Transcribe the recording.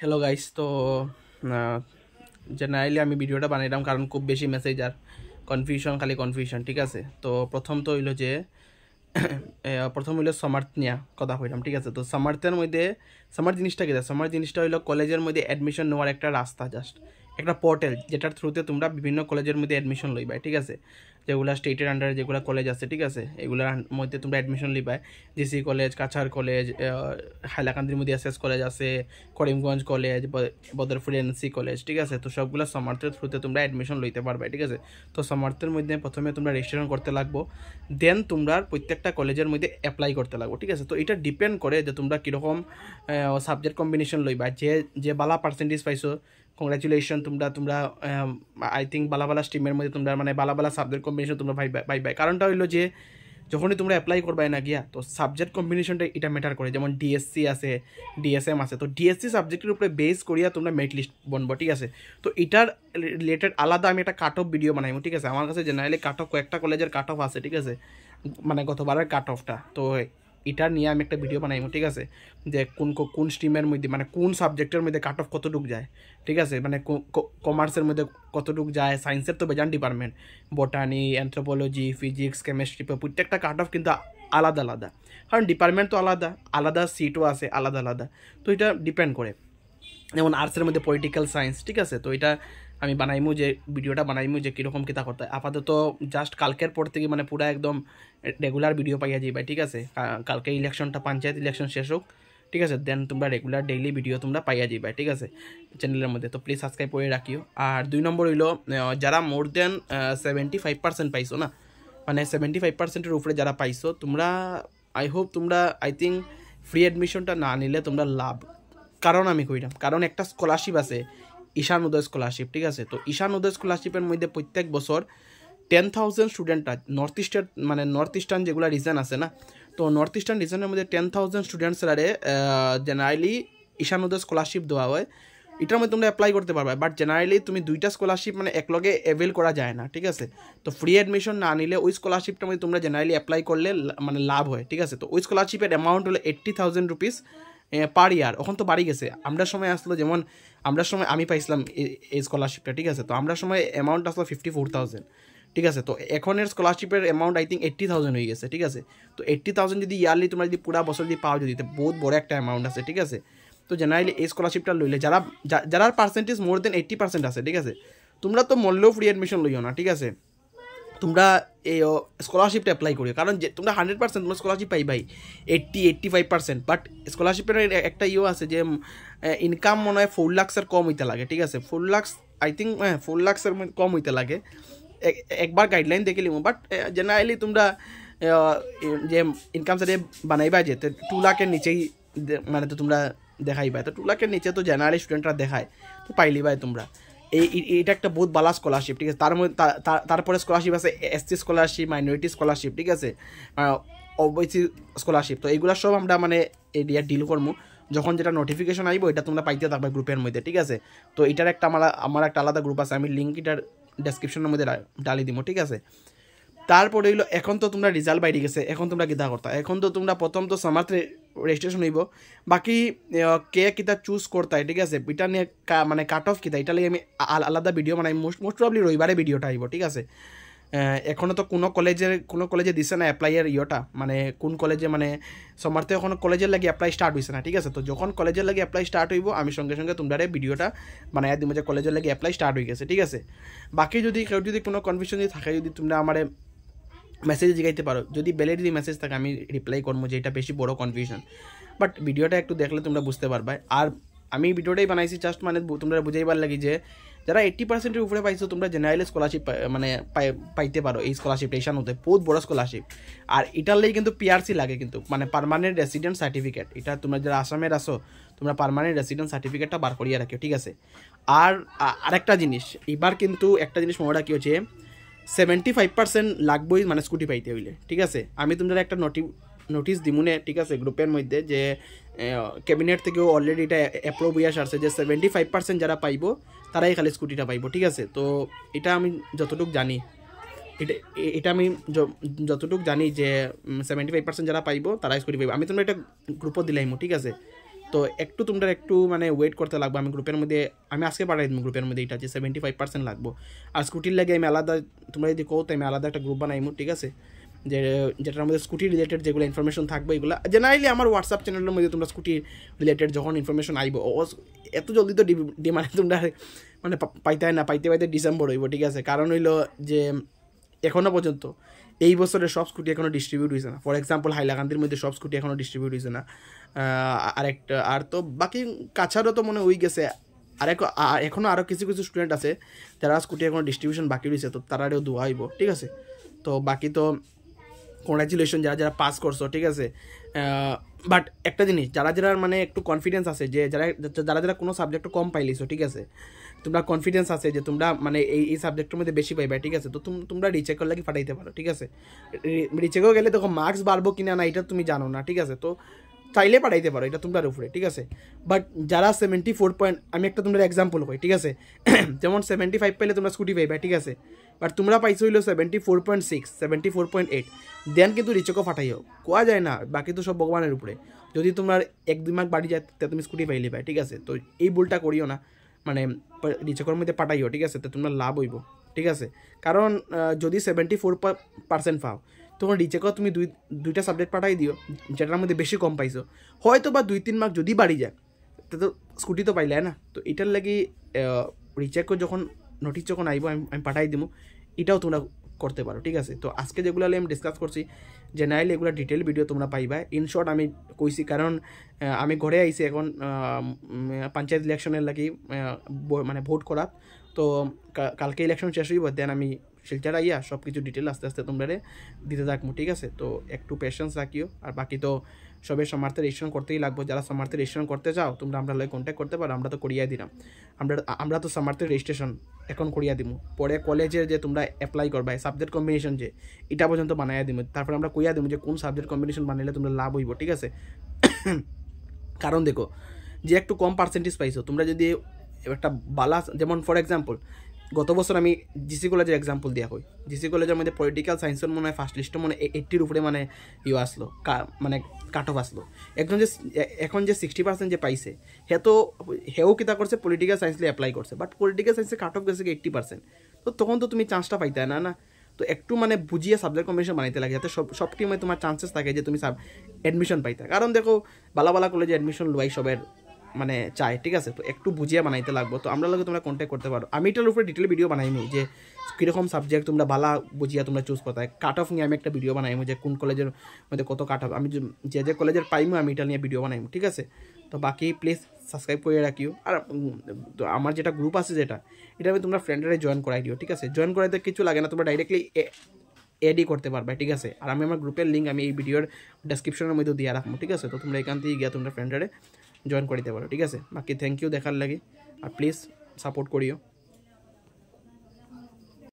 Hello guys, তো generally আমি ভিডিওটা বানাইলাম কারণ খুব বেশি মেসেজ আর খালি কনফিউশন। ঠিক আছে, তো প্রথম তো হইলো যে প্রথম হইলো সামার্থ নিয়ে কথা কইলাম। ঠিক আছে, তো সামার্থের মধ্যে সামার জিনিসটা কি? সামার জিনিসটা হইলো কলেজের মধ্যে অ্যাডমিশন নেওয়ার একটা রাস্তা, জাস্ট একটা পোর্টাল যেটার থ্রুতে তোমরা বিভিন্ন কলেজের মধ্যে অ্যাডমিশন লইবাই। ঠিক আছে, যেগুলো স্টেটের আন্ডারে যেগুলো কলেজ আছে, ঠিক আছে, এগুলোর মধ্যে তোমরা অ্যাডমিশন লিবাই। জিসি কলেজ, কাছাড় কলেজ, হাইলাকান্দির মধ্যে এসএস কলেজ আছে, Karimganj college, Badarpur NC college. ঠিক আছে, তো সবগুলো সামার্থের থ্রুতে তোমরা অ্যাডমিশন লইতে পারবে। ঠিক আছে, তো সামার্থের মধ্যে প্রথমে তোমরা রেজিস্ট্রেশন করতে লাগবো, দেন তোমরা প্রত্যেকটা কলেজের মধ্যে অ্যাপ্লাই করতে লাগবো। ঠিক আছে, তো এটা ডিপেন্ড করে যে তোমরা কীরকম সাবজেক্ট কম্বিনেশন লইবা। যে বালা পার্সেন্টেজ পাইছো, কংগ্রাচুলেশন, তোমরা আই থিঙ্ক বালা স্ট্রিমের মধ্যে তোমরা মানে বালা সাবজেক্ট কম্বিনেশন তোমরা পাইবাই। কারণটা হইলো যে যখনই তোমরা অ্যাপ্লাই করবাই না গিয়া, তো সাবজেক্ট কম্বিনেশনটা এটা ম্যাটার করে। যেমন ডিএসসি আছে, ডিএসএম আছে, তো ডিএসসি সাবজেক্টের উপরে বেস করিয়া তোমরা মেরিট লিস্ট বনবো। ঠিক আছে, তো এটার রিলেটেড আলাদা আমি একটা কাট অফ ভিডিও বানাইবো। ঠিক আছে, আমার কাছে জেনারেলি কাট অফ কয়েকটা কলেজের কাট অফ আছে। ঠিক আছে, মানে গতবারের কাট অফটা, তো এটা নিয়ে আমি একটা ভিডিও বানাইবো। ঠিক আছে, যে কোন স্ট্রিমের মধ্যে মানে কোন সাবজেক্টের মধ্যে কাট অফ কতটুক যায়। ঠিক আছে, মানে কমার্সের মধ্যে কতটুক যায়, সায়েন্সের তো বেজান ডিপার্টমেন্ট, বটানি, অ্যানথ্রোপোলজি, ফিজিক্স, কেমিস্ট্রি, প্রত্যেকটা কাট অফ কিন্তু আলাদা আলাদা, কারণ ডিপার্টমেন্ট তো আলাদা আলাদা, সিটও আছে আলাদা আলাদা। তো এটা ডিপেন্ড করে। যেমন আর্টসের মধ্যে পলিটিক্যাল সায়েন্স। ঠিক আছে, তো এটা আমি বানাইমু, যে ভিডিওটা বানাইমু যে কীরকম কিতা করতে হয়। আপাতত জাস্ট কালকের পর থেকে মানে পুরো একদম রেগুলার ভিডিও পাইয়া যাইবা। ঠিক আছে, কালকে ইলেকশনটা, পঞ্চায়েত ইলেকশন শেষ হোক। ঠিক আছে, দেন তোমরা রেগুলার ডেইলি ভিডিও তোমরা পাইয়া যাইবা। ঠিক আছে, চ্যানেলের মধ্যে, তো প্লিজ সাবস্ক্রাইব করে রাখিও। আর 2 নম্বর হইলো, যারা মোর দেন 75% পাইছো না, মানে 75%-এর উপরে যারা পাইছো, তোমরা আই হোপ তোমরা আই থিঙ্ক ফ্রি অ্যাডমিশনটা না নিলে তোমরা লাভ। কারণ আমি কইলাম, কারণ একটা স্কলারশিপ আছে, ঈশান উদয় স্কলারশিপ। ঠিক আছে, তো ঈশান উদয় স্কলারশিপের মধ্যে প্রত্যেক বছর 10,000 স্টুডেন্টরা নর্থ ইস্টার্ন যেগুলো রিজন আছে না, তো নর্থ ইস্টার্ন রিজনের মধ্যে 10,000 স্টুডেন্টসরারে জেনারেলি ঈশান উদয় স্কলারশিপ দেওয়া হয়। এটার মধ্যে তোমরা অ্যাপ্লাই করতে পারবে, বাট জেনারেলি তুমি 2টা স্কলারশিপ মানে একলগে অ্যাভেল করা যায় না। ঠিক আছে, তো ফ্রি অ্যাডমিশন না নিলে ওই স্কলারশিপটার মধ্যে তোমরা জেনারেলি অ্যাপ্লাই করলে মানে লাভ হয়। ঠিক আছে, তো ওই স্কলারশিপের অ্যামাউন্ট হলো 80,000 রুপিস পার ইয়ার। এখন তো বাড়ি গেছে, আমরা সময় আসলো, যেমন আমরা সময় আমি পাইছিলাম এই স্কলারশিপটা। ঠিক আছে, তো আমরা সময় অ্যামাউন্ট আসলো 54,000। ঠিক আছে, তো এখনের স্কলারশিপের অ্যামাউন্ট আই থিঙ্ক 80,000 হয়ে গেছে। ঠিক আছে, তো 80,000 যদি ইয়ারলি তোমরা যদি পুরা বছর যদি পাও, যদি বহুত বড় একটা অ্যামাউন্ট আছে। ঠিক আছে, তো জেনারেলি এই স্কলারশিপটা লইলে যারা পার্সেন্টেজ মোর দেন 80% আছে, ঠিক আছে, তোমরা তো মরলেও ফ্রি অ্যাডমিশন লইও না। ঠিক আছে, তোমরা এই স্কলারশিপটা অ্যাপ্লাই করি, কারণ যে তোমরা 100% তোমরা স্কলারশিপ পাইবাই, 80-85%। বাট স্কলারশিপের একটা আছে যে ইনকাম মনে হয় 4 লাখসের কম হইতে লাগে। ঠিক আছে, 4 লাখ আই থিঙ্ক, 4 লাখসের কম হইতে লাগে, একবার গাইডলাইন দেখে নিব। বাট জেনারেলি তোমরা যে ইনকাম সার্টিফিকেট বানাইবা, যে 2 লাখের নিচেই মানে তো তোমরা দেখাইবা, তো 2 লাখের নিচে তো জেনারেলি স্টুডেন্টরা দেখায়, তো পাইলিবাই তোমরা। এটা একটা বহুত বালা স্কলারশিপ। ঠিক আছে, তার মধ্যে তারপরে স্কলারশিপ আছে এসসি স্কলারশিপ, মাইনরিটি স্কলারশিপ। ঠিক আছে, ওবিসি স্কলারশিপ। তো এইগুলো সব আমরা মানে এরিয়া ডিল করবো, যখন যেটা নোটিফিকেশন আইব এটা তোমরা পাইতে থাকবে গ্রুপের মধ্যে। ঠিক আছে, তো এটার একটা আমার একটা আলাদা গ্রুপ আছে, আমি লিঙ্ক এটার ডেসক্রিপশনের মধ্যে ডালি দিব। ঠিক আছে, তারপরে হইলো, এখন তো তোমরা রেজাল্ট বাইরে গেছে, এখন তোমরা কিতা করতা, এখন তো তোমরা প্রথম তো সামার্থ রেজিস্ট্রেশন হইব, বাকি কে কিতা চুজ করতায়। ঠিক আছে, এটা নিয়ে মানে কাট অফ কিতা, এটা নিয়ে আমি আলাদা ভিডিও বানাই, মোস্ট প্রবলি রবিবারে ভিডিওটা আইব। ঠিক আছে, এখনও তো কোনো কলেজে দিছে না অ্যাপ্লাইয়ের ইয়েটা, মানে কোন কলেজে মানে সমার্থে এখনো কলেজের লাগে অ্যাপ্লাই স্টার্ট হয়েছে না। ঠিক আছে, তো যখন কলেজের লাগে অ্যাপ্লাই স্টার্ট হইব, আমি সঙ্গে সঙ্গে তোমরা ভিডিওটা বানাই দিব যে কলেজের লাগে অ্যাপ্লাই স্টার্ট হয়ে গেছে। ঠিক আছে, বাকি কেউ যদি কোনো কনফিউশন যদি থাকে, যদি তোমরা আমার মেসেজ জিগাইতে পারো, যদি ভ্যালিড মেসেজ থাকে আমি রিপ্লাই করবো, যে এটা বেশি বড় কনফিউশন। বাট ভিডিওটা একটু দেখলে তোমরা বুঝতে পারবে। আর আমি ভিডিওটাই বানাইছি জাস্ট মানে তোমরা বুঝাইবার লাগি যে যারা 80%-এর উপরে পাইছো, তোমরা জেনারেলি স্কলারশিপ মানে পাইতে পারো। এই স্কলারশিপটা ঈশান হতে বহুত বড় স্কলারশিপ, আর এটার লাগি কিন্তু পিআরসি লাগে, কিন্তু মানে পার্মানেন্ট রেসিডেন্ট সার্টিফিকেট। এটা তোমরা যারা আসামের আসো, তোমরা পার্মানেন্ট রেসিডেন্ট সার্টিফিকেটটা বার করিয়ে রাখো। ঠিক আছে, আর আরেকটা জিনিস, এবার কিন্তু একটা জিনিস মনে রাখি হচ্ছে 75% লাগবেই মানে স্কুটি পাইতে হইলে। ঠিক আছে, আমি তোমরা একটা নোটিস দিমুনে। ঠিক আছে, গ্রুপের মধ্যে যে ক্যাবিনেট থেকেও অলরেডি এটা অ্যাপ্রুভ হয়ে আসছে যে 75% যারা পাইব তারাই খালি স্কুটিটা পাইব। ঠিক আছে, তো এটা আমি যতটুকু জানি, এটা আমি যতটুকু জানি যে 75% যারা পাইব তারাই স্কুটি পাইব। আমি তোমরা এটা গ্রুপও দিলাইমো। ঠিক আছে, তো একটু তোমরা একটু মানে ওয়েট করতে লাগবে। আমি গ্রুপের মধ্যে আমি আজকে পাঠাই দিব গ্রুপের মধ্যে, এটা যে 75% লাগবো। আর স্কুটির লাগে আমি আলাদা, তোমরা যদি কো তো আমি আলাদা একটা গ্রুপ বানাইমু, ঠিক আছে, যে যেটার মধ্যে স্কুটি রিলেটেড যেগুলো ইনফরমেশন থাকবে এগুলো জেনারেলি আমার হোয়াটসঅ্যাপ চ্যানেলের মধ্যে তোমরা স্কুটি রিলেটেড যখন ইনফরমেশন আইব এত জলদি তো মানে তোমরা মানে পাইতে ডিসেম্বর হইব, ঠিক আছে। কারণ হইলো যে এখনও পর্যন্ত এই বছরের সব স্কুটি এখনও ডিস্ট্রিবিউট হয়েছে না। ফর এক্সাম্পল হাইলাকান্দির মধ্যে সব স্কুটি এখনও ডিস্ট্রিবিউট হয়েছে না। আরেকটা আর তো বাকি কাছাড়ও তো মনে হয়ে গেছে। এখনও আরও কিছু কিছু স্টুডেন্ট আছে যারা স্কুটি এখনও ডিস্ট্রিবিউশন বাকি রয়েছে, তো তারাও দোয়া হইব, ঠিক আছে। তো বাকি তো কংগ্রাচুলেশন যারা যারা পাস করছো, ঠিক আছে। বাট একটা জিনিস, যারা যারা মানে একটু কনফিডেন্স আছে, যে যারা যারা যারা কোনো সাবজেক্টে কম পাইলিছো, ঠিক আছে, তোমরা কনফিডেন্স আছে যে তোমরা মানে এই সাবজেক্টের মধ্যে বেশি পাইবা, ঠিক আছে, তো তোমরা রিচেকের লাগি পাঠাইতে পারো, ঠিক আছে। রিচেকেও গেলে দেখো মার্কস বাড়বো কিনা না এটা তুমি জানো না, ঠিক আছে, তো চাইলে পাঠাইতে পারো, এটা তোমরা উপরে, ঠিক আছে। বাট যারা 74 পয়েন্ট, আমি একটা তোমরা এক্সাম্পল কই, ঠিক আছে, যেমন 75 পাইলে তোমরা স্কুটি পাইবা, ঠিক আছে, বাট তোমরা পাইছো হইলো 74.6, 74.8, দেন কিন্তু রিচেকও ফাটাইও, কোয়া যায় না, বাকি তো সব ভগবানের উপরে। যদি তোমার 1-2 মার্ক বাড়ি যায় তা তুমি স্কুটি পাইলে পাই, ঠিক আছে। তো এই ভুলটা করিও না, মানে রিচেকের মধ্যে পাঠাইও, ঠিক আছে, তো তোমরা লাভ হইব, ঠিক আছে। কারণ যদি 74% পাও তখন রিচেকও তুমি দুইটা সাবজেক্ট পাঠাই দিও যেটার মধ্যে বেশি কম পাইছো, হয়তো বা 2-3 মার্ক যদি বাড়ি যায় তো স্কুটি তো পাইলে না। তো এটার লাগি রিচেকও যখন নোটিস যখন আইব আমি পাঠাই দিব, এটাও তোমরা করতে পারো, ঠিক আছে। তো আজকে যেগুলো আমি ডিসকাস করছি জেনারেলি এগুলো ডিটেল ভিডিও তোমরা পাইবা। ইন শর্ট আমি কইছি কারণ আমি ঘরে আইছি এখন পঞ্চায়েত ইলেকশনের লাগি মানে ভোট করার। তো কালকে ইলেকশন শেষ হইব, দেন আমি শিলচর আইয়া সব কিছু ডিটেল আস্তে আস্তে তোমরা দিতে থাকবো, ঠিক আছে। তো একটু পেশেন্স রাখিও। আর বাকি তো সবে সমার্থে রেজিস্ট্রেশন করতেই লাগবো। যারা সমার্থে রেজিস্ট্রেশন করতে চাও তোমরা আমরা লগে কন্ট্যাক্ট করতে পারো, আমরা তো করিয়া দিলাম। আমরা তো সমার্থের রেজিস্ট্রেশন এখন করিয়া দিব, পরে কলেজের যে তোমরা অ্যাপ্লাই করবা সাবজেক্ট কম্বিনেশন যে এটা পর্যন্ত বানাইয়া দিব, তারপরে আমরা কইয়া দিব যে কোন সাবজেক্ট কম্বিনেশন বানাইলে তোমরা লাভ হইব, ঠিক আছে। কারণ দেখো যে একটু কম পার্সেন্টেজ পাইছো, তোমরা যদি একটা বালা, যেমন ফর এক্সাম্পল গত বছর আমি জিসি কলেজের এক্সাম্পল দিয়া কই, জিসি কলেজের মধ্যে পলিটিক্যাল সায়েন্সের মনে হয় ফার্স্ট লিস্টে মানে 80-র উপরে মানে আসলো, মানে কাট অফ আসলো। এখন যে 60% যে পাইছে হেও কিতা করছে পলিটিক্যাল সায়েন্স লিয়ে অ্যাপ্লাই করছে, বাট পলিটিক্যাল সায়েন্সে কাট অফ গেছে 80%। তো তখন তো তুমি চান্সটা পাইতে না। তো একটু মানে বুঝিয়ে সাবজেক্ট কম্বিনেশন বানাইতে লাগে, যাতে সব টিমে তোমার চান্সেস থাকে যে তুমি অ্যাডমিশন পাইতে। কারণ দেখো বালা কলেজে অ্যাডমিশন লুয়াই সবের মানে চাই, ঠিক আছে। তো একটু বুঝিয়ে বানাইতে লাগবো। তো আমরা লোকে তোমরা কন্ট্যাক্ট করতে পারো। আমি এটার উপরে ডিটেল ভিডিও বানাইমু যে কীরকম সাবজেক্ট তোমরা বালা বুঝিয়া তোমরা চুজ করতে হয়। কাট অফ নিয়ে আমি একটা ভিডিও বানাইমু যে কোন কলেজের মধ্যে কত কাট অফ, আমি যে কলেজের পাইমু আমি এটা নিয়ে ভিডিও বানাইমু, ঠিক আছে। তো বাকি প্লিজ সাবস্ক্রাইব করে রাখিও। আর আমার যেটা গ্রুপ আছে যেটা এটা আমি তোমরা ফ্রেন্ডরা জয়েন করাই দিও, ঠিক আছে। জয়েন করাইতে কিছু লাগে না, তোমরা ডাইরেক্টলি এডই করতে পারবে, ঠিক আছে। আর আমি আমার গ্রুপের লিঙ্ক আমি এই ভিডিওর ডেসক্রিপশনের মধ্যে দিয়ে রাখবো, ঠিক আছে। তো তোমরা এখান থেকে গিয়ে তোমরা ফ্রেন্ডরে জয়েন করে দিতে পারো, ঠিক আছে। বাকি থ্যাংক ইউ দেখার লাগে, আর প্লিজ সাপোর্ট করিও।